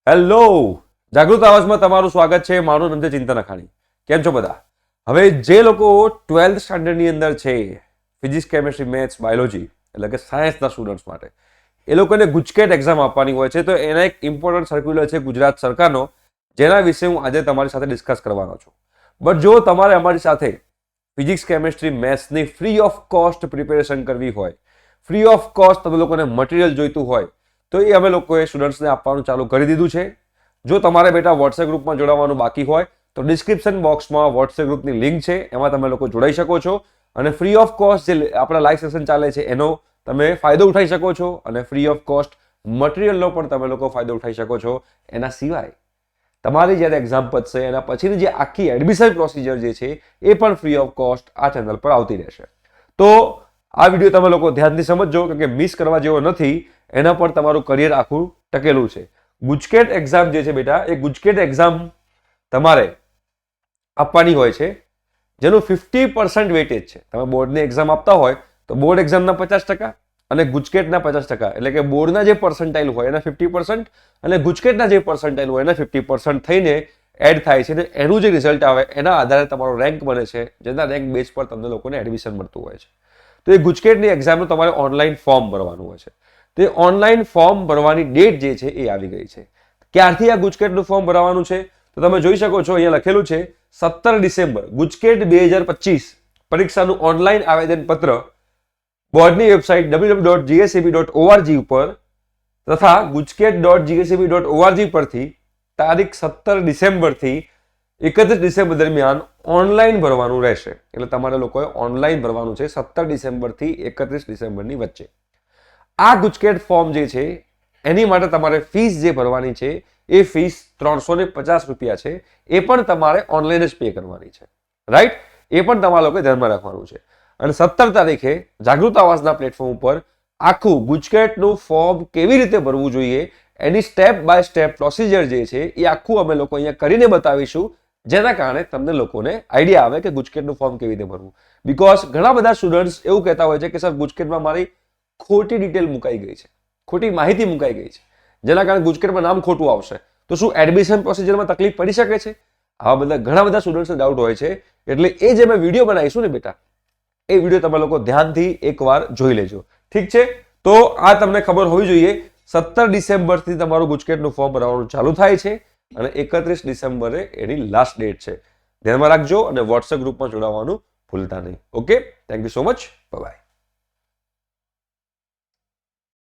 Hello, જાગૃત આવાજમાં તમારું સ્વાગત છે. મારું નામ છે ચિંતન અખાણી. કેમ છો બધા? હવે જે લોકો 12th સ્ટાન્ડર્ડની અંદર છે, ફિઝિક્સ, કેમેસ્ટ્રી, મેથ્સ, બાયોલોજી એટલે કે સાયન્સના સ્ટુડન્ટ્સ માટે એ લોકોને ગુજકેટ એક્ઝામ આપવાની હોય છે, તો એના એક ઇમ્પોર્ટન્ટ સર્ક્યુલર છે ગુજરાત સરકારનો, જેના વિશે હું આજે તમારી સાથે ડિસ્કસ કરવાનો છું. બટ જો તમારે અમારી સાથે ફિઝિક્સ, કેમેસ્ટ્રી, મેથ્સની ફ્રી ઓફ કોસ્ટ પ્રિપેરેશન કરવી હોય, ફ્રી ઓફ કોસ્ટ તમે લોકોને મટીરિયલ જોઈતું હોય, તો એ અમે લોકોએ સ્ટુડન્ટ્સને આપવાનું ચાલુ કરી દીધું છે. જો તમારે બેટા વોટ્સએપ ગ્રુપમાં જોડાવાનું બાકી હોય તો ડિસ્ક્રિપ્શન બોક્સમાં વોટ્સએપ ગ્રુપની લિંક છે, એમાં તમે લોકો જોડાઈ શકો છો અને ફ્રી ઓફ કોસ્ટ જે આપણા લાઈવ સેશન ચાલે છે એનો તમે ફાયદો ઉઠાઈ શકો છો અને ફ્રી ઓફ કોસ્ટ મટીરિયલનો પણ તમે લોકો ફાયદો ઉઠાઈ શકો છો. એના સિવાય તમારી જ્યારે એક્ઝામ પતશે એના પછીની જે આખી એડમિશન પ્રોસિજર જે છે એ પણ ફ્રી ઓફ કોસ્ટ આ ચેનલ પર આવતી રહેશે. તો આ વિડીયો તમે લોકો ધ્યાનથી સમજજો, કે મિસ કરવા જેવો નથી. એના પર તમારું કરિયર આખું ટકેલું છે. ગુજકેટ એક્ઝામ જે છે બેટા, એ ગુજકેટ એક્ઝામ તમારે આપવાની હોય છે, જેનું 50% વેટેજ છે. તમે બોર્ડની એક્ઝામ આપતા હોય તો બોર્ડ એક્ઝામના 50% અને ગુજકેટના 50%, એટલે કે બોર્ડના જે પર્સન્ટાઇલ હોય એના 50% અને ગુજકેટના જે પર્સન્ટાઇલ હોય એના 50% થઈને એડ થાય છે. અને એનું જે રિઝલ્ટ આવે એના આધારે તમારો રેન્ક બને છે, જેના રેન્ક બેઝ પર તમને લોકોને એડમિશન મળતું હોય છે. તો એ ગુજકેટની એક્ઝામનું તમારે ઓનલાઈન ફોર્મ ભરવાનું હોય છે. તે ઓનલાઈન ફોર્મ ભરવાની ડેટ જે છે એ આવી ગઈ છે. ક્યારથી આ ગુજકેટનું ફોર્મ ભરવાનું છે તો તમે જોઈ શકો છો, અહીંયા લખેલું છે 17 ડિસેમ્બર ગુજકેટ 2025 પરીક્ષાનું ઓનલાઈન આવેદન પત્ર બોર્ડની વેબસાઇટ www.gseb.org ઉપર તથા gujaket.gseb.org પરથી તારીખ 17 ડિસેમ્બરથી 31 ડિસેમ્બર દરમિયાન ઓનલાઈન ભરવાનું રહેશે. એટલે તમારે લોકોએ ઓનલાઈન ભરવાનું છે 17 ડિસેમ્બરથી 31 ડિસેમ્બરની વચ્ચે. આ ગુજકેટ ફોર્મ જે છે એની માટે તમારે ફીસ જે ભરવાની છે એ ફીસ 350 રૂપિયા છે. એ પણ તમારે ઓનલાઈન જ પે કરવાની છે, રાઈટ? એ પણ તમારા લોકોએ ધ્યાનમાં રાખવાનું છે. અને 17 તારીખે જાગૃત આવાજના પ્લેટફોર્મ ઉપર આખું ગુજકેટનું ફોર્મ કેવી રીતે ભરવું જોઈએ એની સ્ટેપ બાય સ્ટેપ પ્રોસિજર જે છે એ આખું અમે લોકો અહીંયા કરીને બતાવીશું, જેના કારણે તમને લોકોને આઈડિયા આવે કે ગુજકેટનું ફોર્મ કેવી રીતે ભરવું. બીકોઝ ઘણા બધા સ્ટુડન્ટ્સ એવું કહેતા હોય છે કે સર ગુજકેટમાં મારી ખોટી ડિટેલ મુકાઈ ગઈ છે, ખોટી માહિતી મુકાઈ ગઈ છે, જેના કારણે ગુજકેટમાં નામ ખોટું આવશે, તો શું એડમિશન પ્રોસિજરમાં તકલીફ પડી શકે છે? આવા બધા ઘણા બધા સ્ટુડન્ટ્સને ડાઉટ હોય છે. એટલે એ જે મેં વિડીયો બનાવીશું ને બેટા, એ વિડીયો તમે લોકો ધ્યાનથી એકવાર જોઈ લેજો, ઠીક છે? તો આ તમને ખબર હોવી જોઈએ, 17 ડિસેમ્બરથી તમારું ગુજકેટનું ફોર્મ ભરવાનું ચાલુ થાય છે અને 31 ડિસેમ્બરે એની લાસ્ટ ડેટ છે. ધ્યાનમાં રાખજો અને વોટ્સએપ ગ્રુપમાં જોડાવાનું ભૂલતા નહીં. Okay, thank you so much, by.